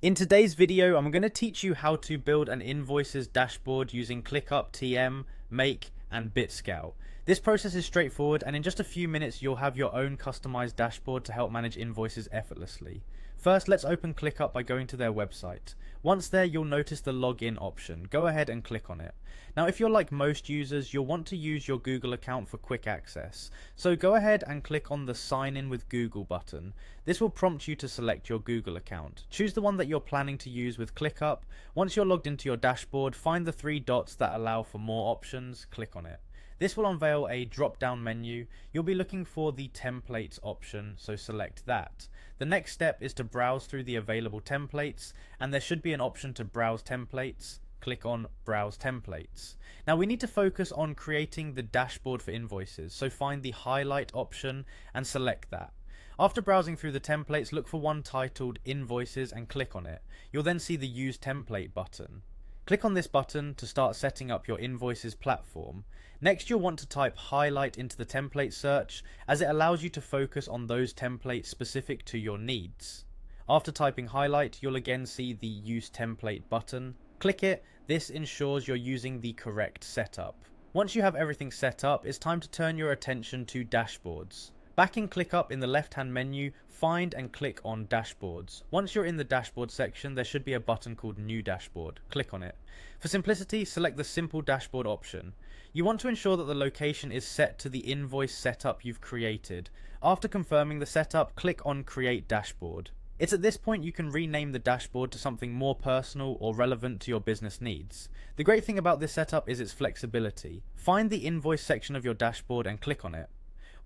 In today's video, I'm going to teach you how to build an Invoices dashboard using Clickup, TM, Make, and Bitskout. This process is straightforward, and in just a few minutes you'll have your own customized dashboard to help manage invoices effortlessly. First, let's open Clickup by going to their website. Once there, you'll notice the login option. Go ahead and click on it. Now, if you're like most users, you'll want to use your Google account for quick access. So go ahead and click on the Sign In with Google button. This will prompt you to select your Google account. Choose the one that you're planning to use with Clickup. Once you're logged into your dashboard, find the three dots that allow for more options. Click on it. This will unveil a drop-down menu. You'll be looking for the templates option, so select that. The next step is to browse through the available templates, and there should be an option to browse templates. Click on Browse Templates. Now we need to focus on creating the dashboard for invoices, so find the highlight option and select that. After browsing through the templates, look for one titled Invoices and click on it. You'll then see the Use Template button. Click on this button to start setting up your Invoices platform. Next, you'll want to type highlight into the template search, as it allows you to focus on those templates specific to your needs. After typing highlight, you'll again see the Use Template button. Click it. This ensures you're using the correct setup. Once you have everything set up, it's time to turn your attention to dashboards. Back in Clickup, in the left-hand menu, find and click on Dashboards. Once you're in the Dashboard section, there should be a button called New Dashboard. Click on it. For simplicity, select the Simple Dashboard option. You want to ensure that the location is set to the invoice setup you've created. After confirming the setup, click on Create Dashboard. It's at this point you can rename the dashboard to something more personal or relevant to your business needs. The great thing about this setup is its flexibility. Find the invoice section of your dashboard and click on it.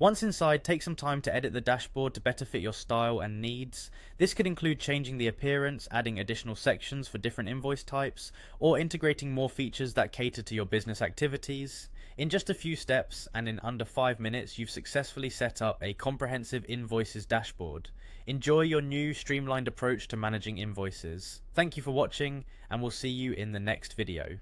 Once inside, take some time to edit the dashboard to better fit your style and needs. This could include changing the appearance, adding additional sections for different invoice types, or integrating more features that cater to your business activities. In just a few steps, and in under 5 minutes, you've successfully set up a comprehensive invoices dashboard. Enjoy your new streamlined approach to managing invoices. Thank you for watching, and we'll see you in the next video.